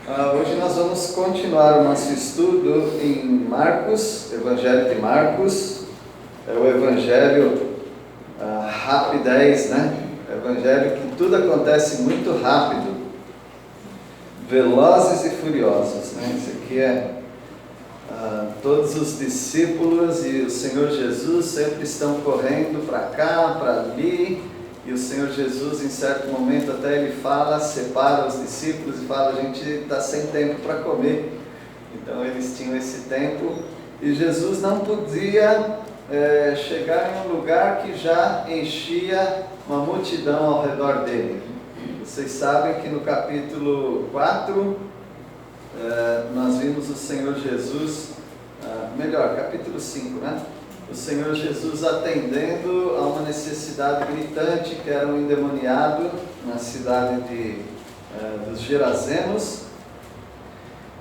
Hoje nós vamos continuar o nosso estudo em Marcos, Evangelho de Marcos. É o Evangelho rapidez, né? Evangelho que tudo acontece muito rápido, velozes e furiosos, né? Isso aqui é todos os discípulos e o Senhor Jesus sempre estão correndo para cá, para ali. E o Senhor Jesus, em certo momento, até ele fala, separa os discípulos e fala: a gente está sem tempo para comer. Então eles tinham esse tempo e Jesus não podia chegar em um lugar que já enchia uma multidão ao redor dele. Vocês sabem que no capítulo 4 nós vimos o Senhor Jesus, capítulo 5, né? O Senhor Jesus atendendo a uma necessidade gritante, que era um endemoniado na cidade dos Gerazenos,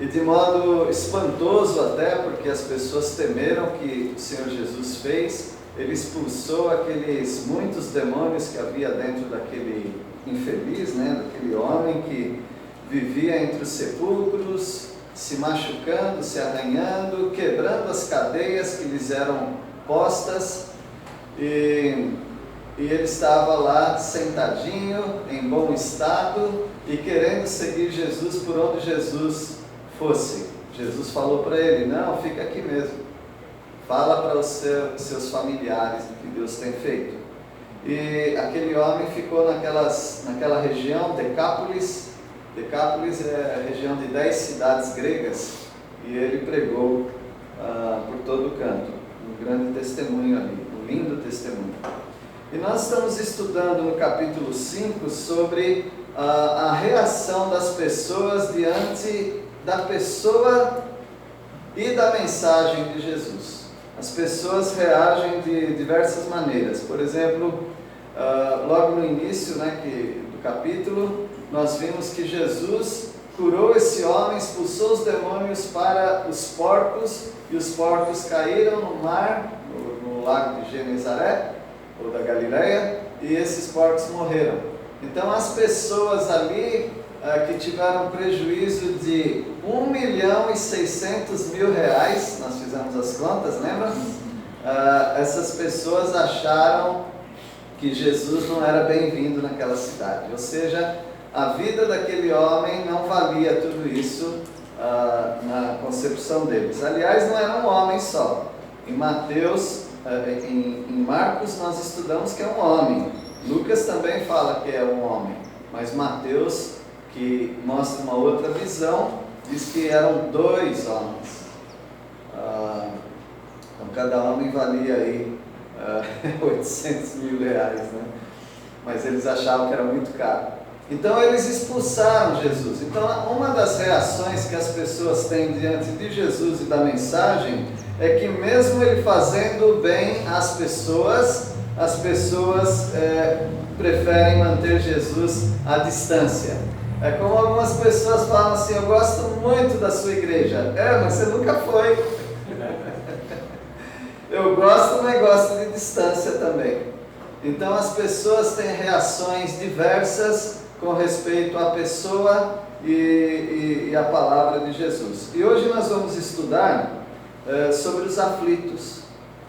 e de modo espantoso até, porque as pessoas temeram que o Senhor Jesus fez. Ele expulsou aqueles muitos demônios que havia dentro daquele infeliz, né? Daquele homem que vivia entre os sepulcros, se machucando, se arranhando, quebrando as cadeias que lhes eram postas, e ele estava lá sentadinho, em bom estado, e querendo seguir Jesus por onde Jesus fosse. Jesus falou para ele: não, fica aqui mesmo, fala para os seus familiares o que Deus tem feito. E aquele homem ficou naquela região, Decápolis é a região de 10 cidades gregas, e ele pregou por todo o canto. Um grande testemunho ali, um lindo testemunho. E nós estamos estudando no capítulo 5 sobre a reação das pessoas diante da pessoa e da mensagem de Jesus. As pessoas reagem de diversas maneiras. Por exemplo, logo no início do capítulo, nós vimos que Jesus curou esse homem, expulsou os demônios para os porcos, e os porcos caíram no mar, no lago de Genezaré, ou da Galileia, e esses porcos morreram. Então as pessoas ali que tiveram prejuízo de R$1.600.000, nós fizemos as contas, lembra? Essas pessoas acharam que Jesus não era bem-vindo naquela cidade, ou seja, a vida daquele homem não valia tudo isso na concepção deles. Aliás, não era um homem só. Em Mateus, em Marcos nós estudamos que é um homem. Lucas também fala que é um homem. Mas Mateus, que mostra uma outra visão, diz que eram 2 homens. Então cada homem valia aí R$800.000, né? Mas eles achavam que era muito caro. Então eles expulsaram Jesus. Então uma das reações que as pessoas têm diante de Jesus e da mensagem é que mesmo ele fazendo bem às pessoas, as pessoas preferem manter Jesus à distância. É como algumas pessoas falam assim: eu gosto muito da sua igreja. Mas você nunca foi. Eu gosto, mas gosto de distância também. Então as pessoas têm reações diversas com respeito à pessoa e à palavra de Jesus. E hoje nós vamos estudar sobre os aflitos.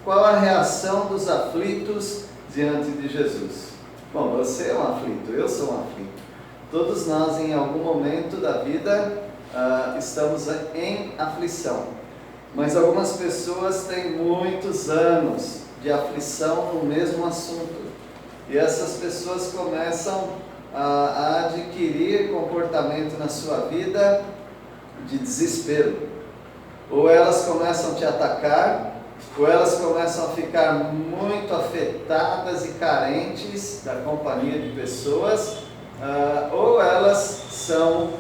Qual a reação dos aflitos diante de Jesus? Bom, você é um aflito, eu sou um aflito. Todos nós, em algum momento da vida, estamos em aflição. Mas algumas pessoas têm muitos anos de aflição no mesmo assunto. E essas pessoas começam a adquirir comportamento na sua vida de desespero. Ou elas começam a te atacar, ou elas começam a ficar muito afetadas e carentes da companhia de pessoas, ou elas são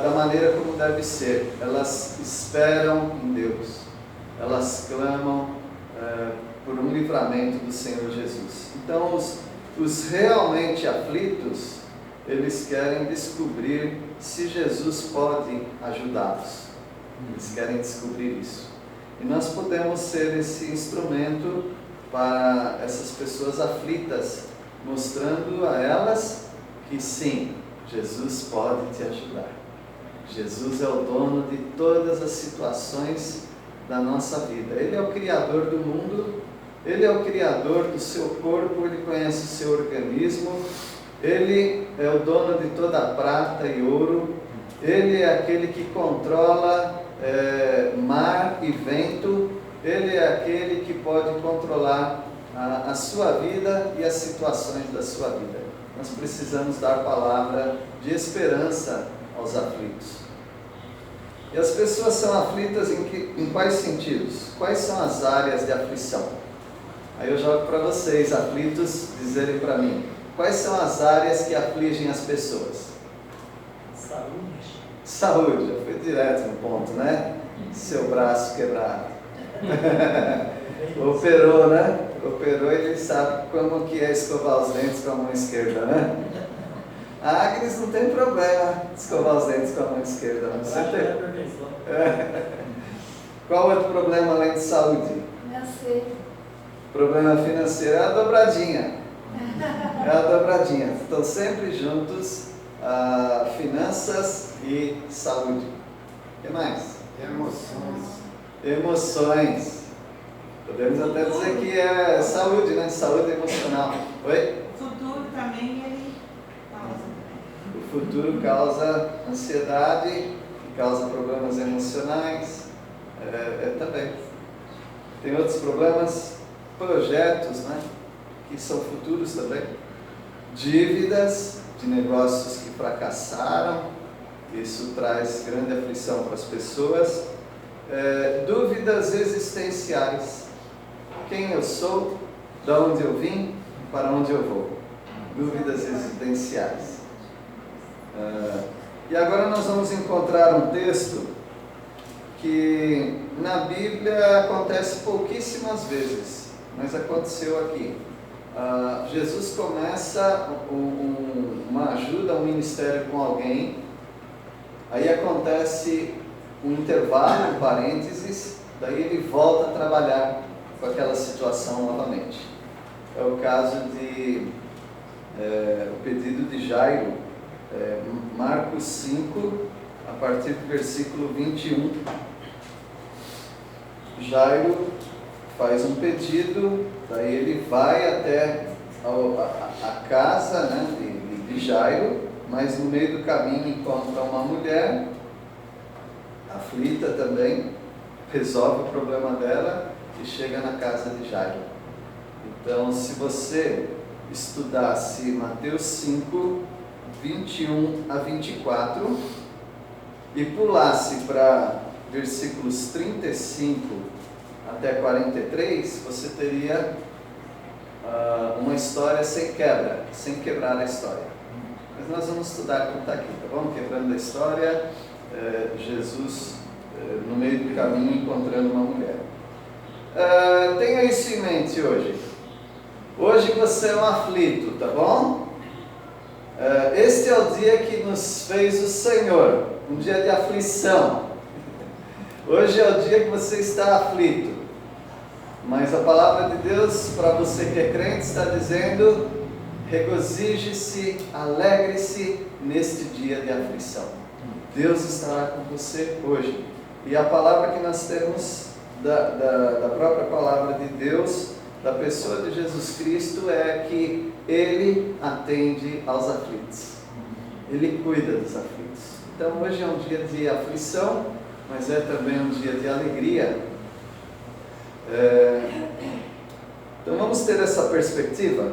da maneira como deve ser. Elas esperam em Deus, elas clamam por um livramento do Senhor Jesus. Então os realmente aflitos, eles querem descobrir se Jesus pode ajudá-los. Eles querem descobrir isso. E nós podemos ser esse instrumento para essas pessoas aflitas, mostrando a elas que sim, Jesus pode te ajudar. Jesus é o dono de todas as situações da nossa vida. Ele é o Criador do mundo, Ele é o Criador do seu corpo, Ele conhece o seu organismo, Ele é o dono de toda a prata e ouro, Ele é aquele que controla mar e vento, Ele é aquele que pode controlar a sua vida e as situações da sua vida. Nós precisamos dar palavra de esperança aos aflitos. E as pessoas são aflitas em quais sentidos? Quais são as áreas de aflição? Aí eu jogo para vocês, aflitos, dizerem para mim, quais são as áreas que afligem as pessoas? Saúde. Saúde, já foi direto no ponto, né? Seu braço quebrado. Operou, né? Operou e ele sabe como que é escovar os dentes com a mão esquerda, né? A Agnes não tem problema de escovar os dentes com a mão esquerda. Não. Você tem? Qual outro problema além de saúde? Financeiro. Problema financeiro é a dobradinha. É a dobradinha. Estão sempre juntos, finanças e saúde. O que mais? Emoções. Podemos até dizer que é saúde, né? Saúde emocional. Oi? O futuro também ele causa. O futuro causa ansiedade, causa problemas emocionais, também. Tem outros problemas, projetos, né? Que são futuros também. Dívidas de negócios que fracassaram, isso traz grande aflição para as pessoas. Dúvidas existenciais. Quem eu sou, de onde eu vim, para onde eu vou. Dúvidas existenciais. E agora nós vamos encontrar um texto que na Bíblia acontece pouquíssimas vezes, mas aconteceu aqui. Jesus começa uma ajuda, um ministério com alguém, aí acontece um intervalo, um parênteses, daí ele volta a trabalhar com aquela situação novamente. É o caso o pedido de Jairo, Marcos 5, a partir do versículo 21. Jairo faz um pedido, daí ele vai até a casa, né, de Jairo, mas no meio do caminho encontra uma mulher, aflita também, resolve o problema dela e chega na casa de Jairo. Então, se você estudasse Mateus 5, 21 a 24 e pulasse para versículos 35 até 43, você teria uma história sem quebra, sem quebrar a história. Mas nós vamos estudar como está aqui, tá bom? Quebrando a história, Jesus no meio do caminho encontrando uma mulher. Tenha isso em mente hoje. Hoje você é um aflito, tá bom? Este é o dia que nos fez o Senhor, um dia de aflição. Hoje é o dia que você está aflito. Mas a palavra de Deus, para você que é crente, está dizendo: regozije-se, alegre-se neste dia de aflição. Deus estará com você hoje. E a palavra que nós temos da própria palavra de Deus, da pessoa de Jesus Cristo, é que Ele atende aos aflitos. Ele cuida dos aflitos. Então hoje é um dia de aflição, mas é também um dia de alegria. Então vamos ter essa perspectiva.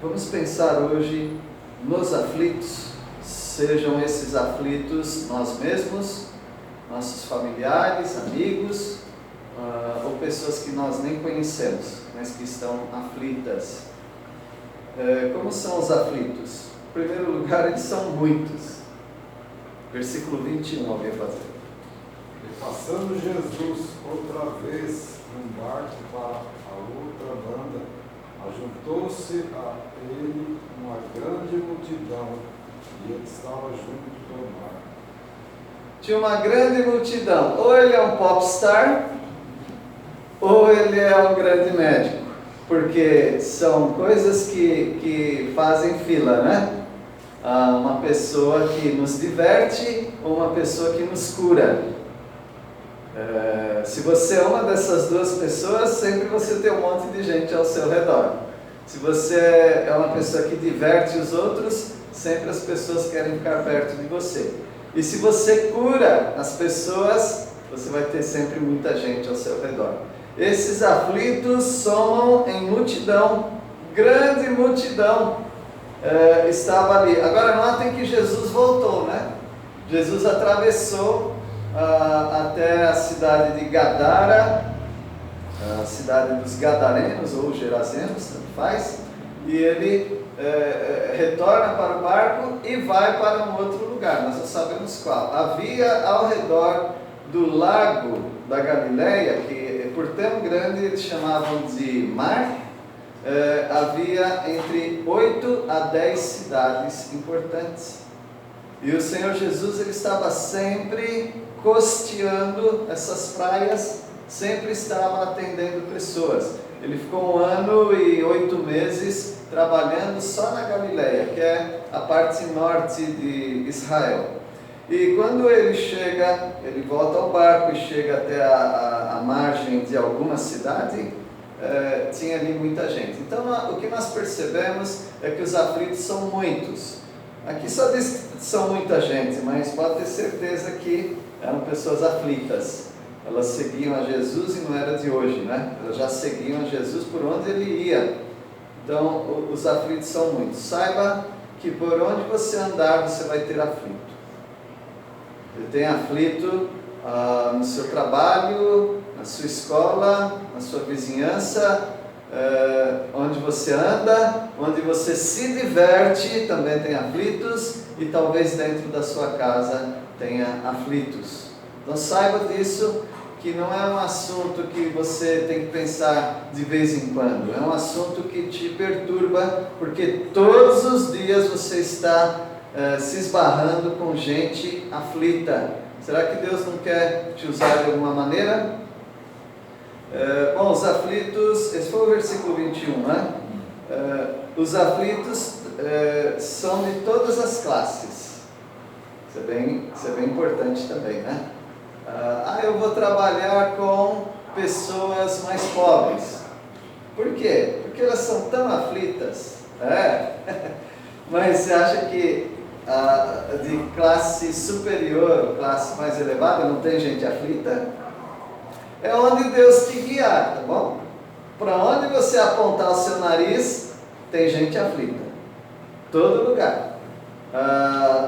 Vamos pensar hoje nos aflitos, sejam esses aflitos nós mesmos, nossos familiares, amigos, ou pessoas que nós nem conhecemos, mas que estão aflitas. Como são os aflitos? Em primeiro lugar, eles são muitos. Versículo 21, alguém fazer. E passando Jesus outra vez num barco para a outra banda, ajuntou-se a ele uma grande multidão, e ele estava junto do mar. Tinha uma grande multidão. Ou ele é um popstar, ou ele é um grande médico, porque são coisas que fazem fila, né? uma pessoa que nos diverte ou uma pessoa que nos cura. Se você é uma dessas duas pessoas, sempre você tem um monte de gente ao seu redor. Se você é uma pessoa que diverte os outros, sempre as pessoas querem ficar perto de você. E se você cura as pessoas, você vai ter sempre muita gente ao seu redor. Esses aflitos somam em multidão, grande multidão estava ali. Agora notem que Jesus voltou, né? Jesus atravessou até a cidade de Gadara, a cidade dos Gadarenos ou Gerazenos, tanto faz, e ele retorna para o barco e vai para um outro lugar, nós não sabemos qual. Havia ao redor do lago da Galileia, que por tão grande eles chamavam de mar, havia entre 8 a 10 cidades importantes. E o Senhor Jesus ele estava sempre costeando essas praias, sempre estava atendendo pessoas. Ele ficou 1 ano e 8 meses trabalhando só na Galileia, que é a parte norte de Israel. E quando ele chega, ele volta ao barco e chega até a margem de alguma cidade, tinha ali muita gente. Então o que nós percebemos é que os aflitos são muitos. Aqui só diz que são muita gente, mas pode ter certeza que eram pessoas aflitas. Elas seguiam a Jesus e não era de hoje, né? Elas já seguiam a Jesus por onde ele ia. Então os aflitos são muitos. Saiba que por onde você andar você vai ter aflito. Você tem aflito no seu trabalho, na sua escola, na sua vizinhança, onde você anda, onde você se diverte, também tem aflitos, e talvez dentro da sua casa tenha aflitos. Então saiba disso, que não é um assunto que você tem que pensar de vez em quando, é um assunto que te perturba, porque todos os dias você está se esbarrando com gente aflita. Será que Deus não quer te usar de alguma maneira? Bom, os aflitos, esse foi o versículo 21, né? Os aflitos são de todas as classes. Isso é bem importante também, né? Eu vou trabalhar com pessoas mais pobres. Por quê? Porque elas são tão aflitas. Mas você acha que de classe superior, classe mais elevada, não tem gente aflita? É onde Deus te guiar, tá bom? Para onde você apontar o seu nariz, tem gente aflita. Todo lugar.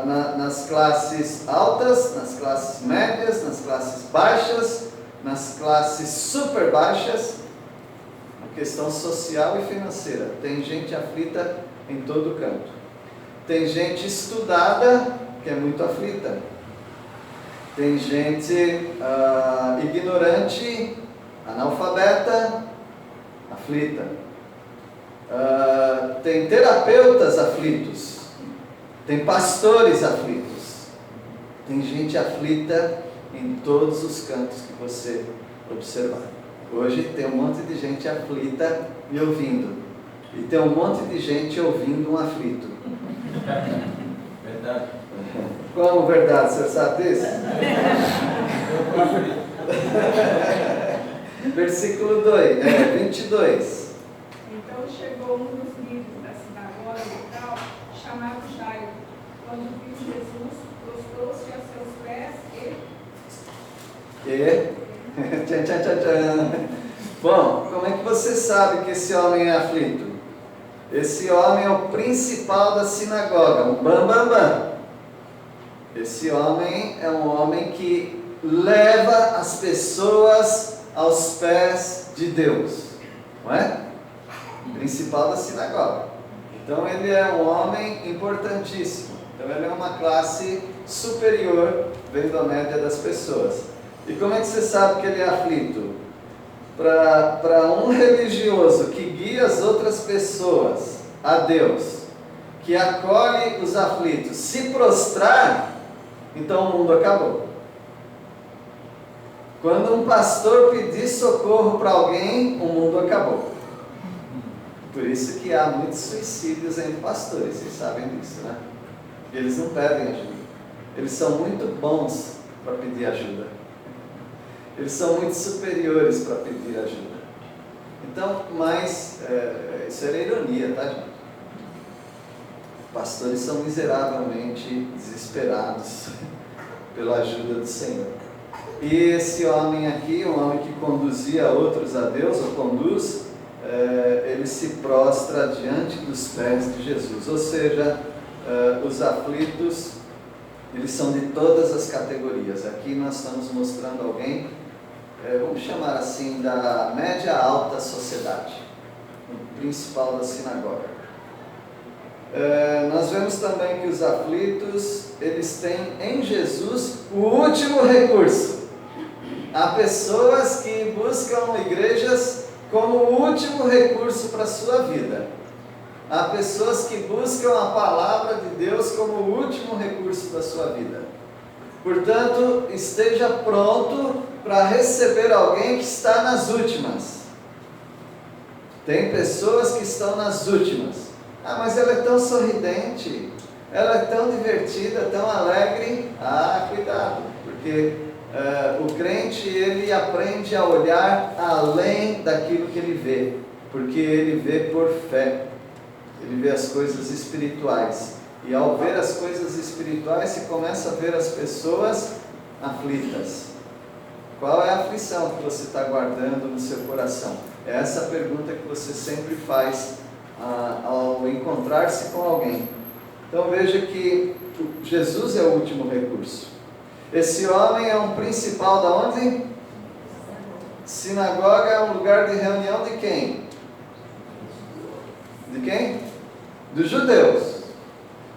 Nas classes altas, nas classes médias, nas classes baixas, nas classes super baixas, na questão social e financeira. Tem gente aflita em todo canto. Tem gente estudada que é muito aflita. Tem gente ignorante, analfabeta, aflita. Tem terapeutas aflitos. Tem pastores aflitos. Tem gente aflita em todos os cantos que você observar. Hoje tem um monte de gente aflita me ouvindo. E tem um monte de gente ouvindo um aflito. Verdade. Como verdade? Você sabe disso? Versículo 22. Então chegou um dos líderes da sinagoga local, chamado Jairo. Quando viu Jesus, prostou-se a seus pés Bom, como é que você sabe que esse homem é aflito? Esse homem é o principal da sinagoga, um bam. Esse homem é um homem que leva as pessoas aos pés de Deus, não é? O principal da sinagoga. Então ele é um homem importantíssimo. Então ele é uma classe superior, vendo a média das pessoas. E como é que você sabe que ele é aflito? Para um religioso que guia as outras pessoas a Deus, que acolhe os aflitos, se prostrar, então o mundo acabou. Quando um pastor pedir socorro para alguém, o mundo acabou. Por isso que há muitos suicídios entre pastores, vocês sabem disso, né? Eles não pedem ajuda. Eles são muito bons para pedir ajuda. Eles são muito superiores para pedir ajuda. Então, mas isso era ironia, tá, gente? Pastores são miseravelmente desesperados pela ajuda do Senhor. E esse homem aqui, um homem que conduzia outros a Deus, ou conduz, ele se prostra diante dos pés de Jesus. Ou seja, os aflitos, eles são de todas as categorias. Aqui nós estamos mostrando alguém, vamos chamar assim, da média alta sociedade, o principal da sinagoga. Nós vemos também que os aflitos, eles têm em Jesus o último recurso. Há pessoas que buscam igrejas como o último recurso para a sua vida. Há pessoas que buscam a palavra de Deus como o último recurso da sua vida. Portanto, esteja pronto para receber alguém que está nas últimas. Tem pessoas que estão nas últimas. Ah, mas ela é tão sorridente, ela é tão divertida, tão alegre. Ah, cuidado, porque o crente, ele aprende a olhar além daquilo que ele vê, porque ele vê por fé, ele vê as coisas espirituais, e ao ver as coisas espirituais, se começa a ver as pessoas aflitas. Qual é a aflição que você está guardando no seu coração? É essa pergunta que você sempre faz ao encontrar-se com alguém. Então veja que Jesus é o último recurso. Esse homem é um principal da onde? Sinagoga é um lugar de reunião de quem? De quem? Dos judeus.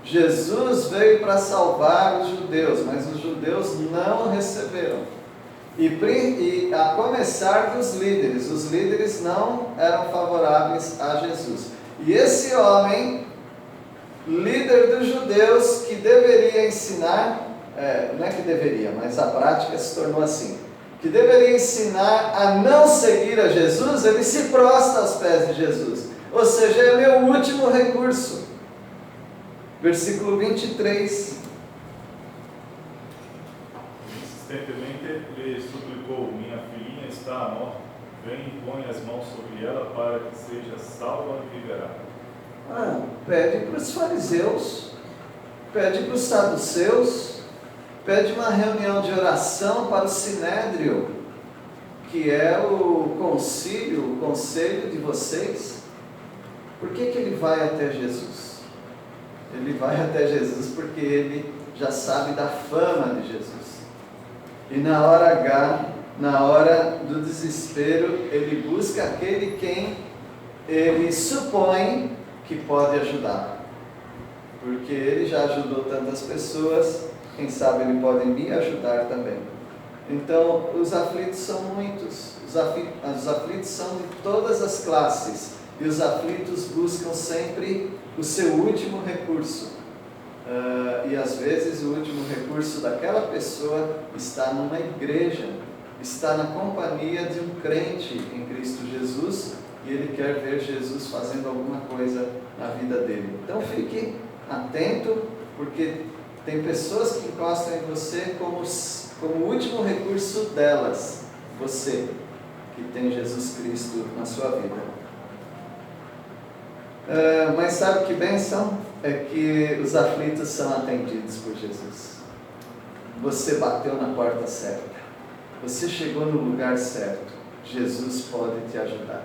Jesus veio para salvar os judeus, mas os judeus não o receberam. E a começar dos líderes, os líderes não eram favoráveis a Jesus. E esse homem, líder dos judeus, que deveria ensinar, não é que deveria, mas a prática se tornou assim, que deveria ensinar a não seguir a Jesus, ele se prostra aos pés de Jesus. Ou seja, é meu último recurso. Versículo 23. Insistentemente lhe suplicou: minha filhinha está morta, vem e põe as mãos sobre ela para que seja salva e viverá. Pede para os fariseus, pede para os saduceus, pede uma reunião de oração para o sinédrio, que é o conselho de vocês. Por que ele vai até Jesus? Ele vai até Jesus porque ele já sabe da fama de Jesus. E na hora H, na hora do desespero, ele busca aquele quem ele supõe que pode ajudar. Porque ele já ajudou tantas pessoas, quem sabe ele pode me ajudar também. Então, os aflitos são muitos. Os aflitos são de todas as classes. E os aflitos buscam sempre o seu último recurso. E às vezes o último recurso daquela pessoa está numa igreja, está na companhia de um crente em Cristo Jesus, e ele quer ver Jesus fazendo alguma coisa na vida dele. Então fique atento, porque tem pessoas que encostam em você como o último recurso delas, você que tem Jesus Cristo na sua vida. Mas sabe que bênção? É que os aflitos são atendidos por Jesus. Você bateu na porta certa, você chegou no lugar certo, Jesus pode te ajudar.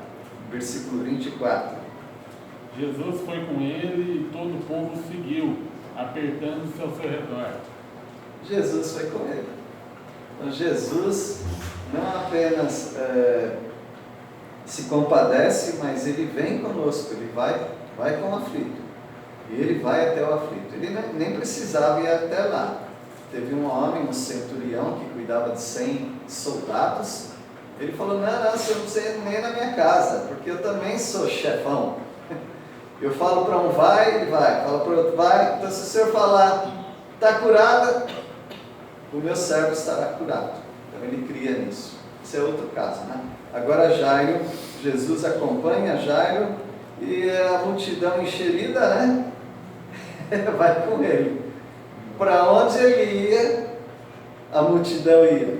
Versículo 24. Jesus foi com ele e todo o povo seguiu, apertando-se ao seu redor. Jesus foi com ele. Então Jesus não apenas se compadece, mas ele vem conosco, ele vai com o aflito. E ele vai até o aflito. Ele nem precisava ir até lá. Teve um homem, um centurião, que cuidava de 100 soldados. Ele falou: não, você não precisa ir nem na minha casa, porque eu também sou chefão. Eu falo para um vai, ele vai. Falo para o outro vai. Então se o senhor falar, está curada, o meu servo estará curado. Então ele cria nisso. Esse é outro caso, né? Agora Jairo, Jesus acompanha Jairo, e a multidão encherida, né? Vai com ele. para onde ele ia, a multidão ia.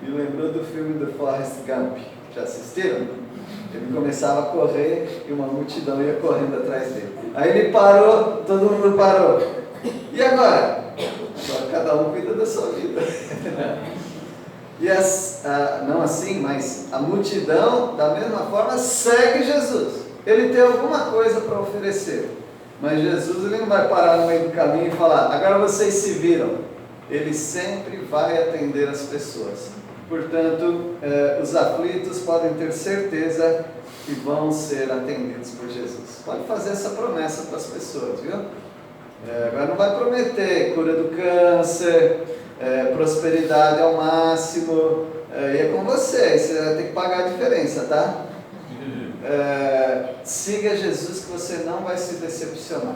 Me lembrou do filme do Forrest Gump. Já assistiram? Ele começava a correr e uma multidão ia correndo atrás dele. Aí ele parou, todo mundo parou. E agora? Agora cada um cuida da sua vida. E não assim, mas a multidão, da mesma forma, segue Jesus. Ele tem alguma coisa para oferecer. Mas Jesus, ele não vai parar no meio do caminho e falar, agora vocês se viram. Ele sempre vai atender as pessoas. Portanto, os aflitos podem ter certeza que vão ser atendidos por Jesus. Pode fazer essa promessa para as pessoas, viu? Agora não vai prometer cura do câncer, prosperidade ao máximo, e é com você, você vai ter que pagar a diferença, tá? Siga Jesus que você não vai se decepcionar,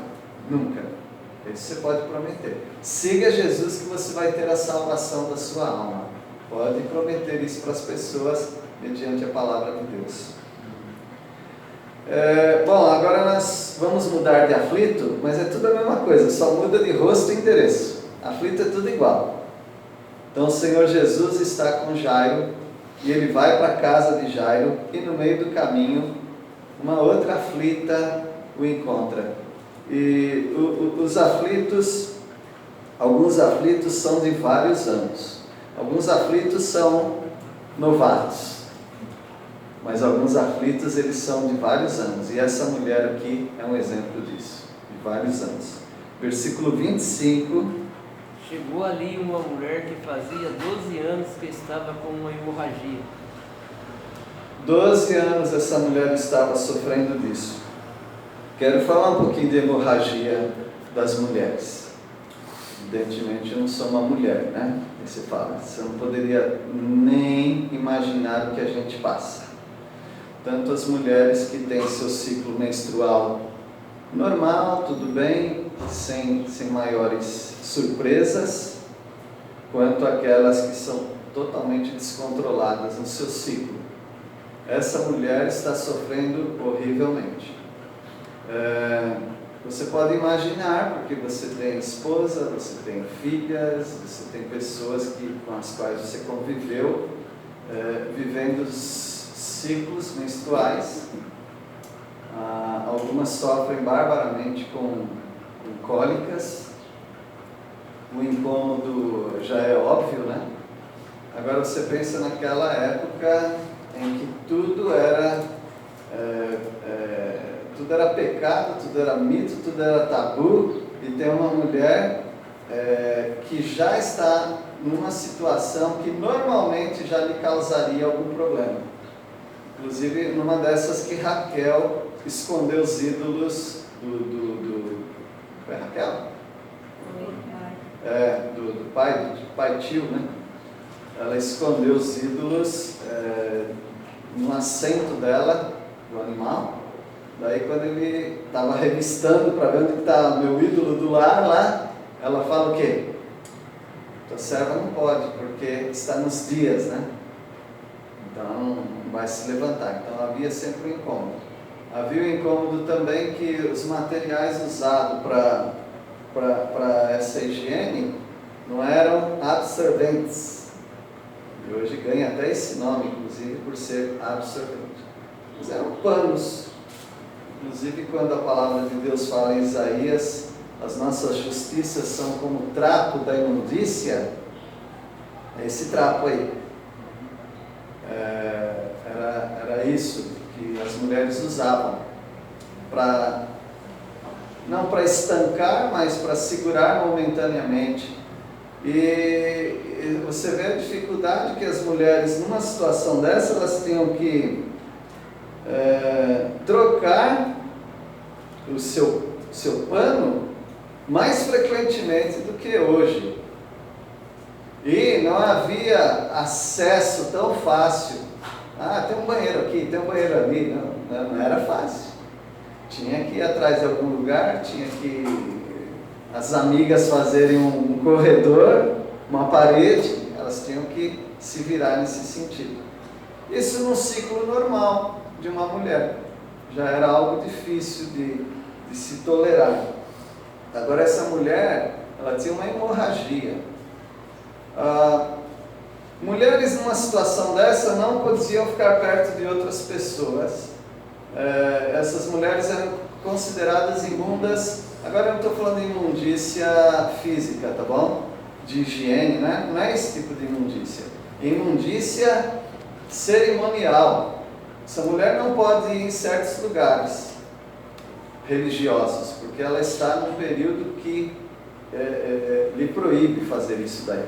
nunca. Isso você pode prometer. Siga Jesus que você vai ter a salvação da sua alma. Pode prometer isso para as pessoas mediante a palavra de Deus. Bom, agora nós vamos mudar de aflito, mas é tudo a mesma coisa, só muda de rosto e endereço. Aflito é tudo igual. Então o Senhor Jesus está com Jairo e ele vai para a casa de Jairo e no meio do caminho uma outra aflita o encontra. E os aflitos, alguns aflitos são de vários anos. Alguns aflitos são novatos, mas alguns aflitos eles são de vários anos, e essa mulher aqui é um exemplo disso, de vários anos. Versículo 25. Chegou ali uma mulher que fazia 12 anos que estava com uma hemorragia. 12 anos essa mulher estava sofrendo disso. Quero falar um pouquinho de hemorragia das mulheres. Evidentemente eu não sou uma mulher, né? Aí você fala, você não poderia nem imaginar o que a gente passa. Tanto as mulheres que têm seu ciclo menstrual normal, tudo bem, sem maiores surpresas, quanto aquelas que são totalmente descontroladas no seu ciclo. Essa mulher está sofrendo horrivelmente. Você pode imaginar, porque você tem esposa, você tem filhas, você tem pessoas com as quais você conviveu, vivendo ciclos menstruais. Algumas sofrem barbaramente com cólicas. O incômodo já é óbvio, né? Agora você pensa naquela época em que tudo era pecado, tudo era mito, tudo era tabu, e tem uma mulher que já está numa situação que normalmente já lhe causaria algum problema. Inclusive numa dessas que Raquel escondeu os ídolos foi Raquel? Do pai tio, né? Ela escondeu os ídolos no assento dela, do animal. Daí quando ele estava revistando para ver onde está meu ídolo do lar lá, ela fala o quê? Tua serva não pode, porque está nos dias, né? Então não vai se levantar. Então havia sempre um incômodo. Havia um incômodo também que os materiais usados para essa higiene não eram absorventes. E hoje ganha até esse nome, inclusive, por ser absorvente. Mas eram panos. Inclusive, quando a palavra de Deus fala em Isaías, as nossas justiças são como o trapo da imundícia, é esse trapo aí. Era isso que as mulheres usavam, não para estancar, mas para segurar momentaneamente. E você vê a dificuldade que as mulheres, numa situação dessa, elas tinham que trocar o seu pano mais frequentemente do que hoje. E não havia acesso tão fácil. Tem um banheiro aqui, tem um banheiro ali. Não era fácil. Tinha que ir atrás de algum lugar, tinha que as amigas fazerem um corredor, uma parede, elas tinham que se virar nesse sentido. Isso num ciclo normal de uma mulher. Já era algo difícil de se tolerar. Agora essa mulher, ela tinha uma hemorragia. Mulheres numa situação dessa não podiam ficar perto de outras pessoas. Essas mulheres eram consideradas imundas. Agora eu não estou falando de imundícia física, tá bom? De higiene, né? Não é esse tipo de imundícia. Imundícia cerimonial. Essa mulher não pode ir em certos lugares religiosos, porque ela está num período que lhe proíbe fazer isso daí.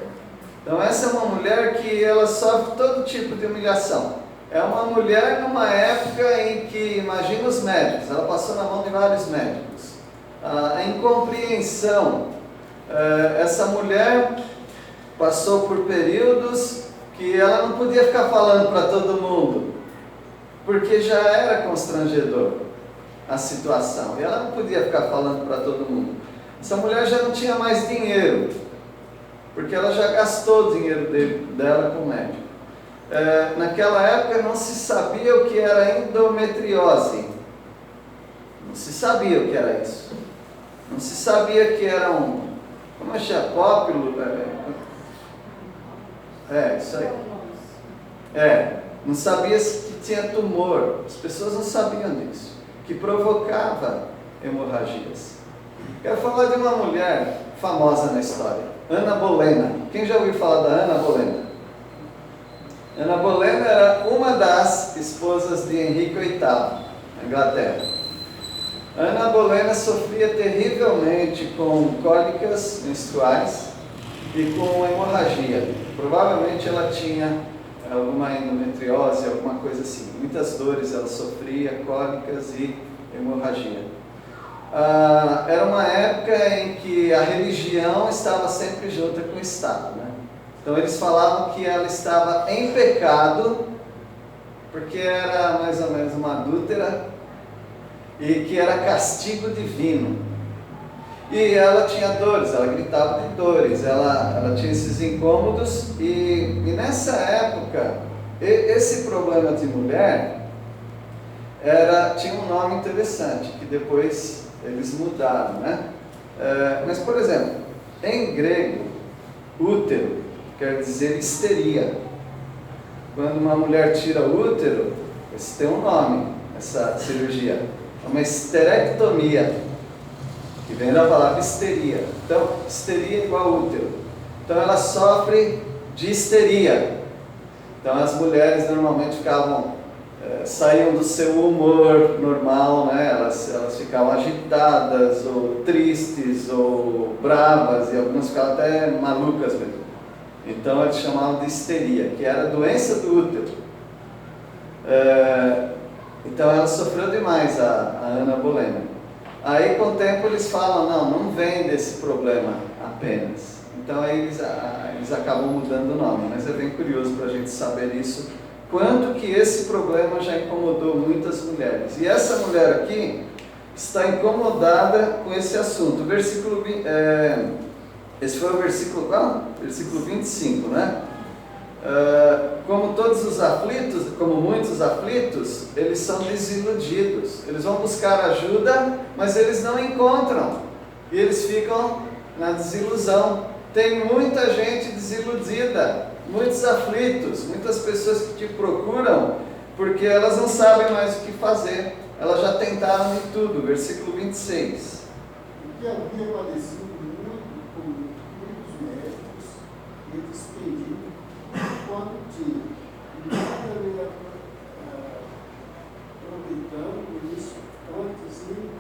Então essa é uma mulher que ela sofre todo tipo de humilhação. É uma mulher numa época em que, imagina os médicos, ela passou na mão de vários médicos. A incompreensão. Essa mulher passou por períodos que ela não podia ficar falando para todo mundo, porque já era constrangedor a situação, e ela não podia ficar falando para todo mundo. Essa mulher já não tinha mais dinheiro, porque ela já gastou o dinheiro dela com o médico. Naquela época não se sabia o que era endometriose, não se sabia o que era isso, não se sabia que era como é que chama? Pópulo? Isso aí. Não sabia que tinha tumor, as pessoas não sabiam disso, que provocava hemorragias. Quero falar de uma mulher famosa na história, Ana Bolena. Quem já ouviu falar da Ana Bolena? Ana Bolena era uma das esposas de Henrique VIII, na Inglaterra. Ana Bolena sofria terrivelmente com cólicas menstruais e com hemorragia. Provavelmente ela tinha alguma endometriose, alguma coisa assim. Muitas dores ela sofria, cólicas e hemorragia. Era uma época em que a religião estava sempre junta com o Estado, né? Então eles falavam que ela estava em pecado, porque era mais ou menos uma adúltera, e que era castigo divino. E ela tinha dores, ela gritava de dores, ela tinha esses incômodos, e nessa época, esse problema de mulher tinha um nome interessante, que depois eles mudaram, né? Mas, por exemplo, em grego, útero quer dizer histeria. Quando uma mulher tira o útero, isso tem um nome, essa cirurgia. É uma histerectomia, que vem da palavra histeria. Então, histeria igual útero. Então, ela sofre de histeria. Então, as mulheres normalmente saíam do seu humor normal, né? Elas ficavam agitadas, ou tristes, ou bravas, e algumas ficavam até malucas mesmo. Então, eles chamavam de histeria, que era a doença do útero. Então ela sofreu demais, a Ana Bolena. Aí com o tempo eles falam, não vem desse problema apenas. Então aí eles acabam mudando o nome, mas é bem curioso para a gente saber isso, quanto que esse problema já incomodou muitas mulheres. E essa mulher aqui está incomodada com esse assunto. Esse foi o versículo qual? Versículo 25, né? Como todos os aflitos, como muitos aflitos, eles são desiludidos. Eles vão buscar ajuda, mas eles não encontram. E eles ficam na desilusão. Tem muita gente desiludida, muitos aflitos, muitas pessoas que te procuram porque elas não sabem mais o que fazer. Elas já tentaram de tudo. Versículo 26. Porque havia padecido muito com muitos médicos, eles pediam quando tinha, nada lhe aproveitando isso, antes nem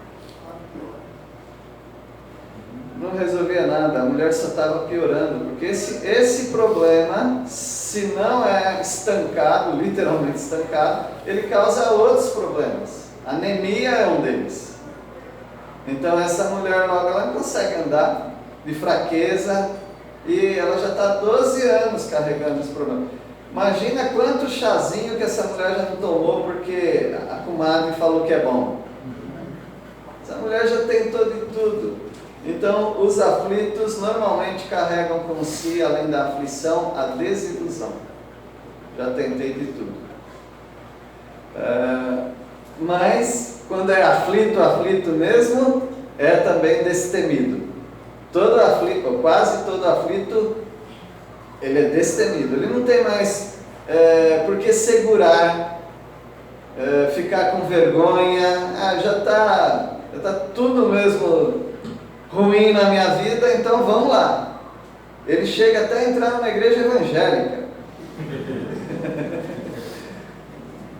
a pior. Não resolvia nada, a mulher só estava piorando, porque esse problema, se não é estancado, literalmente estancado, ele causa outros problemas. Anemia é um deles. Então essa mulher logo ela não consegue andar, de fraqueza, e ela já está há 12 anos carregando esse problema. Imagina quanto chazinho que essa mulher já não tomou porque a comadre falou que é bom. Essa mulher já tentou de tudo. Então, os aflitos normalmente carregam com si, além da aflição, a desilusão. Já tentei de tudo. Mas, quando é aflito mesmo, é também destemido. Todo aflito, ou quase todo aflito, ele é destemido. Ele não tem mais por que segurar, ficar com vergonha. Já está tudo mesmo ruim na minha vida, então vamos lá. Ele chega até a entrar numa igreja evangélica.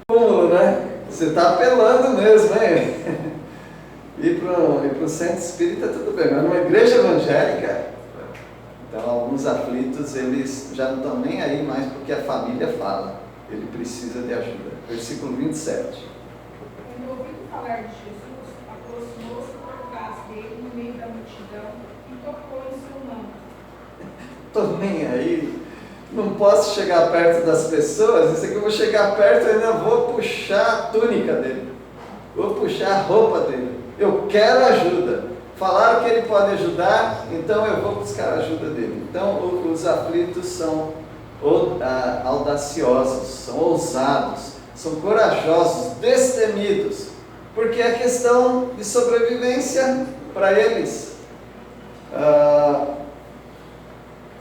Cúmulo, né? Você está apelando mesmo, hein? Ir para o centro espírita tudo bem, mas numa igreja evangélica, então alguns aflitos, eles já não estão nem aí mais porque a família fala. Ele precisa de ajuda. Versículo 27. Quando ouviu falar de Jesus, aproximou-se por trás dele no meio da multidão e tocou em seu manto. Estou nem aí, não posso chegar perto das pessoas, isso aqui eu vou chegar perto e ainda vou puxar a túnica dele, vou puxar a roupa dele. Eu quero ajuda. Falaram que ele pode ajudar, então eu vou buscar a ajuda dele. Então os aflitos são audaciosos, são ousados, são corajosos, destemidos, porque é questão de sobrevivência para eles.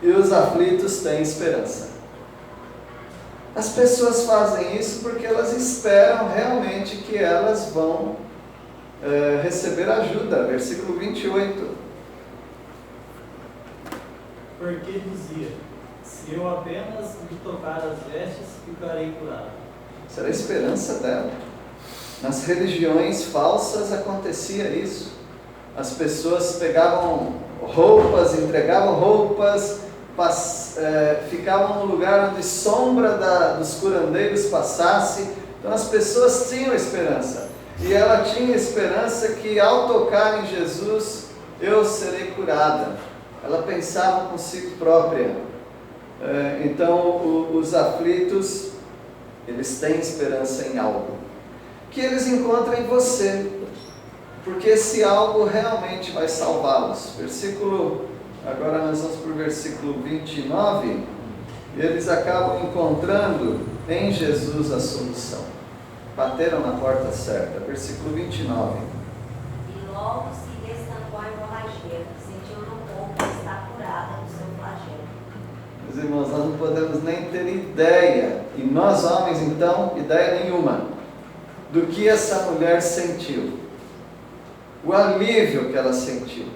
E os aflitos têm esperança. As pessoas fazem isso porque elas esperam realmente que elas vão receber ajuda. Versículo 28. Porque dizia: se eu apenas lhe tocar as vestes, ficarei curado. Isso era a esperança dela. Nas religiões falsas acontecia isso. As pessoas pegavam roupas, entregavam roupas, ficavam no lugar onde sombra dos curandeiros passasse. Então as pessoas tinham esperança. E ela tinha esperança que ao tocar em Jesus, eu serei curada. Ela pensava consigo própria. Então os aflitos, eles têm esperança em algo que eles encontram em você, porque esse algo realmente vai salvá-los. Agora nós vamos para o versículo 29, e eles acabam encontrando em Jesus a solução. Bateram na porta certa. Versículo 29. E logo se destampou a hemorragia, sentiu no corpo que está curada do seu flagelo. Meus irmãos, nós não podemos nem ter ideia, e nós homens então, ideia nenhuma, do que essa mulher sentiu. O alívio que ela sentiu.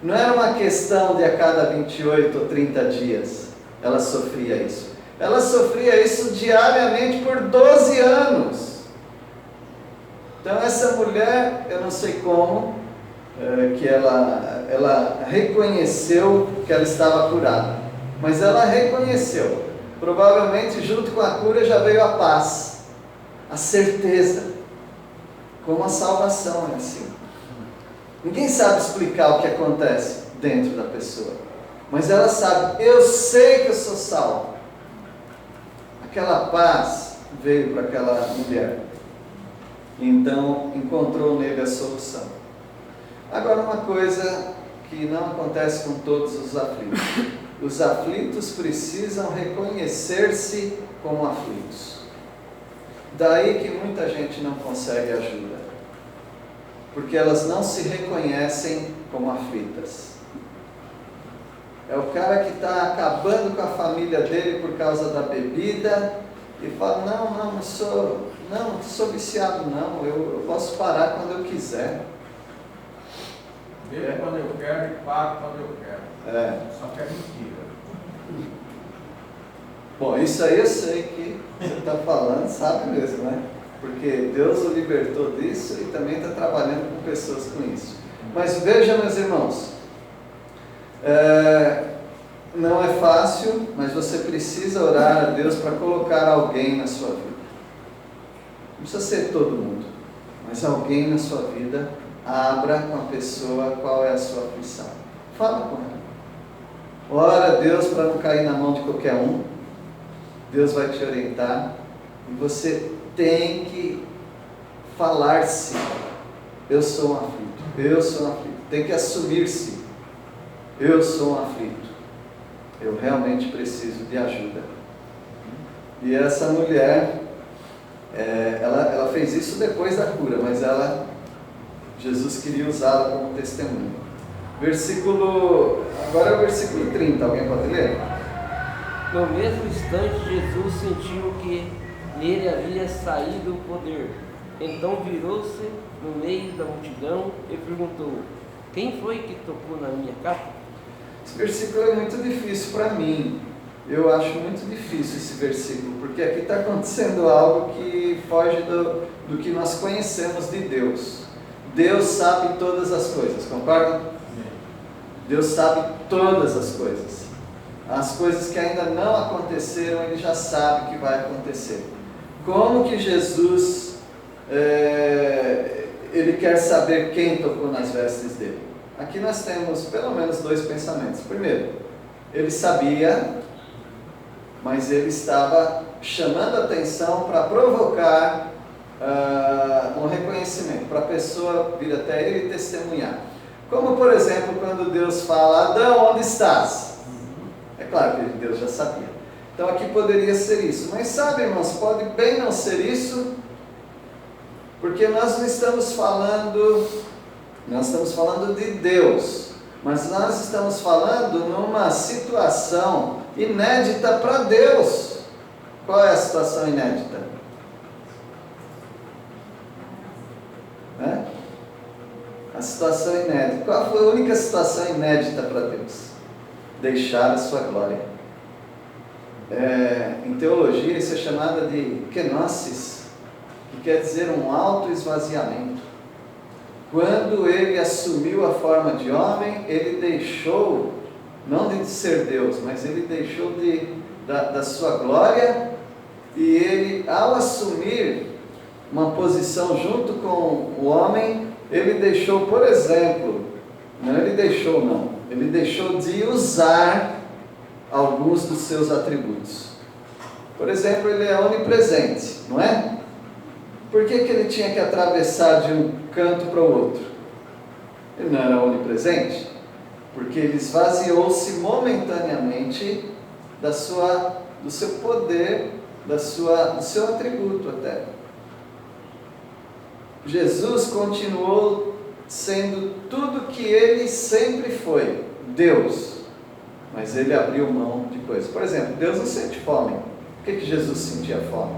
Não era uma questão de a cada 28 ou 30 dias ela sofria isso. Ela sofria isso diariamente por 12 anos. Então essa mulher, eu não sei como, que ela reconheceu que ela estava curada. Mas ela reconheceu. Provavelmente junto com a cura já veio a paz, a certeza. Como a salvação é assim. Ninguém sabe explicar o que acontece dentro da pessoa. Mas ela sabe, eu sei que eu sou salvo. Aquela paz veio para aquela mulher. Então encontrou nele a solução. Agora uma coisa que não acontece com todos os aflitos. Os aflitos precisam reconhecer-se como aflitos. Daí que muita gente não consegue ajuda. Porque elas não se reconhecem como aflitas. É o cara que está acabando com a família dele por causa da bebida e fala, não sou viciado não, eu posso parar quando eu quiser. Bebo quando eu quero e pago quando eu quero. Só que é mentira. Bom, isso aí eu sei que você está falando, sabe mesmo, né? Porque Deus o libertou disso e também está trabalhando com pessoas com isso. Mas veja, meus irmãos, não é fácil, mas você precisa orar a Deus para colocar alguém na sua vida. Não precisa ser todo mundo, mas alguém na sua vida. Abra com a pessoa qual é a sua aflição. Fala com ela. Ora a Deus para não cair na mão de qualquer um. Deus vai te orientar. E você tem que falar-se. Eu sou um aflito. Eu sou um aflito. Tem que assumir-se. Eu sou um aflito. Eu realmente preciso de ajuda. E essa mulher, ela fez isso depois da cura, mas Jesus queria usá-la como testemunho. Agora é o versículo 30, alguém pode ler? No mesmo instante, Jesus sentiu que nele havia saído o poder. Então virou-se no meio da multidão e perguntou: quem foi que tocou na minha capa? Esse versículo é muito difícil para mim. Eu acho muito difícil esse versículo, porque aqui está acontecendo algo que foge do que nós conhecemos de Deus. Deus sabe todas as coisas, concorda? Deus sabe todas as coisas. As coisas que ainda não aconteceram, Ele já sabe que vai acontecer. Como que Jesus, Ele quer saber quem tocou nas vestes dele? Aqui nós temos pelo menos dois pensamentos. Primeiro, Ele sabia, mas Ele estava chamando a atenção para provocar um reconhecimento, para a pessoa vir até Ele e testemunhar. Como, por exemplo, quando Deus fala: Adão, onde estás? É claro que Deus já sabia. Então aqui poderia ser isso. Mas sabe, irmãos, pode bem não ser isso, porque nós não estamos falando, nós estamos falando de Deus, mas nós estamos falando numa situação inédita para Deus. Qual é a situação inédita? A situação inédita. Qual foi a única situação inédita para Deus? Deixar a sua glória. Em teologia isso é chamada de kenosis, que quer dizer um auto-esvaziamento. Quando Ele assumiu a forma de homem, Ele deixou, não de ser Deus, mas Ele deixou da sua glória, e Ele, ao assumir uma posição junto com o homem, Ele deixou, por exemplo, Ele deixou de usar alguns dos seus atributos. Por exemplo, Ele é onipresente, não é? Por que Ele tinha que atravessar de um canto para o outro? Ele não era onipresente? Porque Ele esvaziou-se momentaneamente do seu poder, do seu atributo até. Jesus continuou sendo tudo que Ele sempre foi, Deus, mas Ele abriu mão de coisas. Por exemplo, Deus não sente fome. Por que Jesus sentia fome?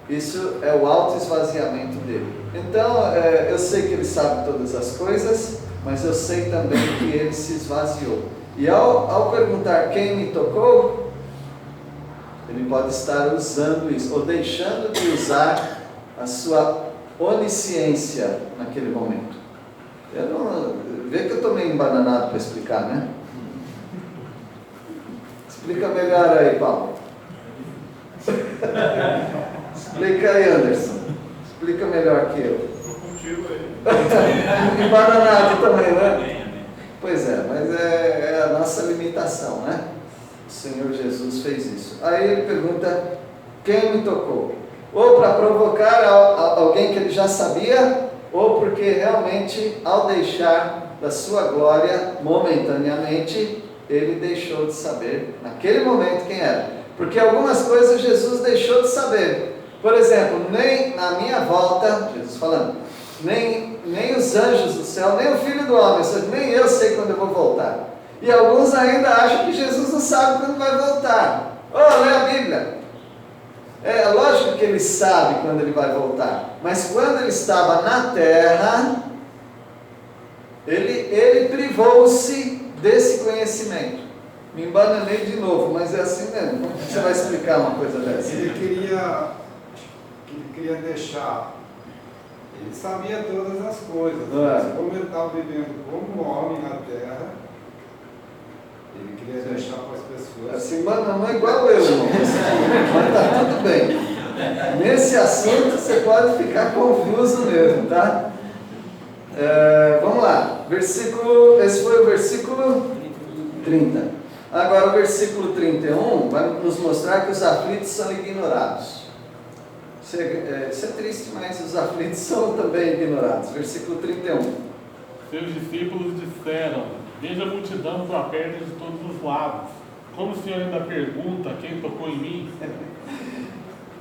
Isso é o auto-esvaziamento dele. Então, eu sei que Ele sabe todas as coisas, mas eu sei também que Ele se esvaziou. E ao perguntar quem me tocou, Ele pode estar usando isso, ou deixando de usar a sua onisciência naquele momento. Vê que eu estou meio embananado para explicar, né? Explica melhor aí, Paulo. Explica aí, Anderson. Explica melhor que eu. Estou contigo aí. Embananado também, né? Pois é, mas é a nossa limitação, né? O Senhor Jesus fez isso. Aí Ele pergunta: quem me tocou? Ou para provocar alguém que Ele já sabia, ou porque realmente, ao deixar da sua glória momentaneamente, Ele deixou de saber naquele momento quem era. Porque algumas coisas Jesus deixou de saber. Por exemplo, nem na minha volta, Jesus falando, nem os anjos do céu, nem o Filho do Homem, nem eu sei quando eu vou voltar. E alguns ainda acham que Jesus não sabe quando vai voltar. Lê a Bíblia. É lógico que Ele sabe quando Ele vai voltar, mas quando Ele estava na terra, Ele privou-se desse conhecimento. Me embananei de novo, mas é assim mesmo. Como você vai explicar uma coisa dessa? Ele queria deixar, Ele sabia todas as coisas, mas como Ele estava vivendo como homem na terra, Ele queria deixar para as pessoas. Assim, não é igual eu, irmão. Mas está tudo bem. Nesse assunto você pode ficar confuso mesmo, tá? Vamos lá. Esse foi o versículo 30. Agora o versículo 31 vai nos mostrar que os aflitos são ignorados. Isso é triste, mas os aflitos são também ignorados. Versículo 31. Seus discípulos disseram: veja a multidão que o aperta de todos os lados. Como o Senhor ainda pergunta quem tocou em mim?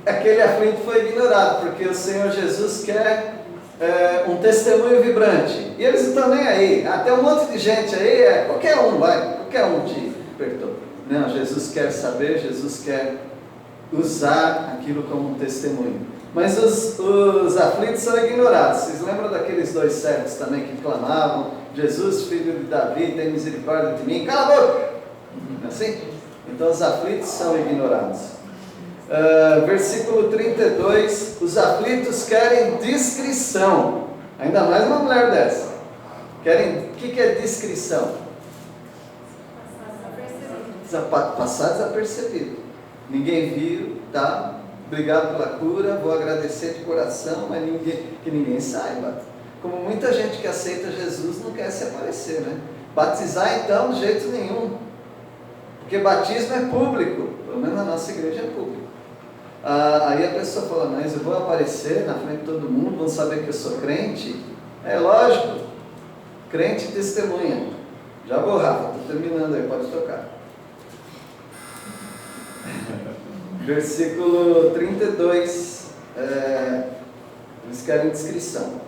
Aquele aflito foi ignorado, porque o Senhor Jesus quer um testemunho vibrante. E eles não estão nem aí. Até um monte de gente aí, qualquer um te perturba. Não, Jesus quer saber, Jesus quer usar aquilo como um testemunho. Mas os aflitos são ignorados. Vocês lembram daqueles 2 cegos também que clamavam: Jesus, filho de Davi, tem misericórdia de mim? Cala a boca! Não é assim? Então os aflitos são ignorados. Versículo 32, os aflitos querem discrição. Ainda mais uma mulher dessa. O que é discrição? Passar desapercebido. Ninguém viu, tá? Obrigado pela cura, vou agradecer de coração, mas que ninguém saiba. Como muita gente que aceita Jesus não quer se aparecer, né? Batizar então de jeito nenhum. Porque batismo é público, pelo menos na nossa igreja é público. Aí a pessoa fala: mas eu vou aparecer na frente de todo mundo, vão saber que eu sou crente? É lógico, crente testemunha. Já vou, Rafa, estou terminando aí, pode tocar. Versículo 32, eles querem descrição.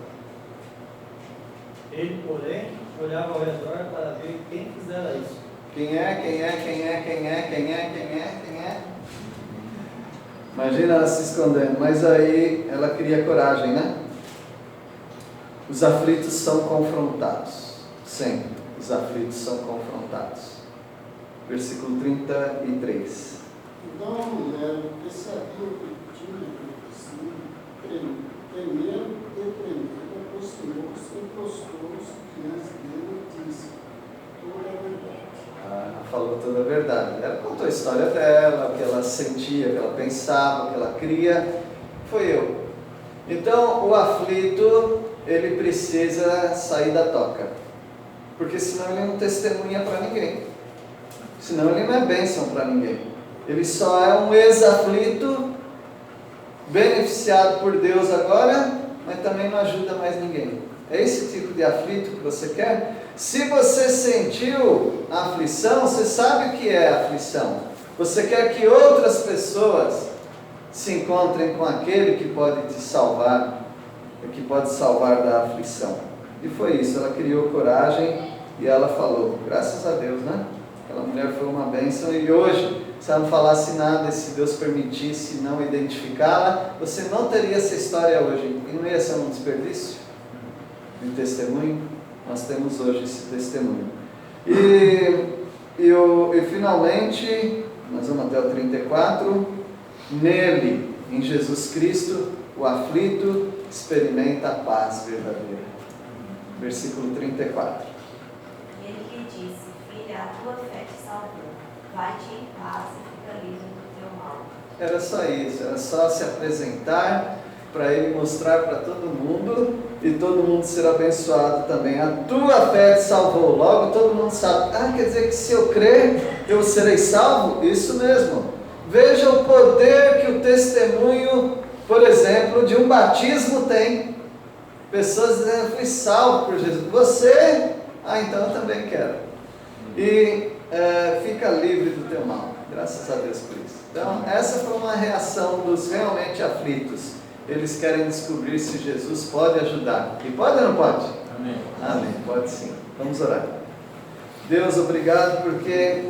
Ele, porém, olhava ao redor para ver quem fizera isso. Quem é? Imagina ela se escondendo, mas aí ela cria coragem, né? Os aflitos são confrontados, sempre, os aflitos são confrontados. Versículo 33. Então a mulher, que sabia o que tinha acontecido, tremendo e tremendo, aproximou-se e prostou-se diante dele e disse toda a verdade. Falou toda a verdade. Ela contou a história dela, o que ela sentia, o que ela pensava, o que ela cria. Foi eu. Então, o aflito, ele precisa sair da toca. Porque senão ele não testemunha para ninguém. Senão ele não é bênção para ninguém. Ele só é um ex-aflito, beneficiado por Deus agora, mas também não ajuda mais ninguém. É esse tipo de aflito que você quer? Se você sentiu a aflição, você sabe o que é a aflição. Você quer que outras pessoas se encontrem com aquele que pode te salvar, que pode salvar da aflição. E foi isso, ela criou coragem e ela falou, graças a Deus, né? Aquela mulher foi uma bênção e hoje, se ela não falasse nada, se Deus permitisse não identificá-la, você não teria essa história hoje. E não ia ser um desperdício de testemunho? Nós temos hoje esse testemunho. E finalmente, nós vamos até o 34, nele, em Jesus Cristo, o aflito experimenta a paz verdadeira. Versículo 34. Ele lhe disse, filha, a tua fé te salvou. Vai-te em paz e fica livre do teu mal. Era só isso, era só se apresentar para ele mostrar para todo mundo e todo mundo ser abençoado também. A tua fé te salvou. Logo todo mundo sabe. Quer dizer que se eu crer, eu serei salvo? Isso mesmo. Veja o poder que o testemunho, por exemplo, de um batismo tem. Pessoas dizendo, eu fui salvo por Jesus. Você? Então eu também quero. E fica livre do teu mal. Graças a Deus por isso. Então, essa foi uma reação dos realmente aflitos. Eles querem descobrir se Jesus pode ajudar. E pode ou não pode? Amém. Amém, pode sim. Vamos orar. Deus, obrigado porque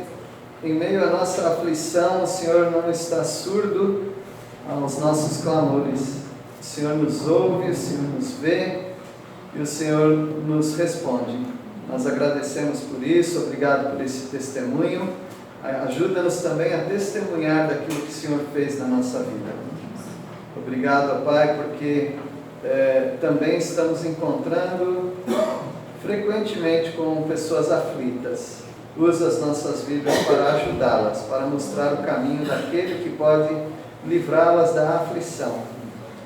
em meio à nossa aflição, o Senhor não está surdo aos nossos clamores. O Senhor nos ouve, o Senhor nos vê e o Senhor nos responde. Nós agradecemos por isso, obrigado por esse testemunho. Ajuda-nos também a testemunhar daquilo que o Senhor fez na nossa vida. Obrigado, Pai, porque também estamos encontrando frequentemente com pessoas aflitas. Usa as nossas vidas para ajudá-las, para mostrar o caminho daquele que pode livrá-las da aflição.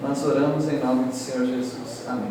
Nós oramos em nome do Senhor Jesus. Amém.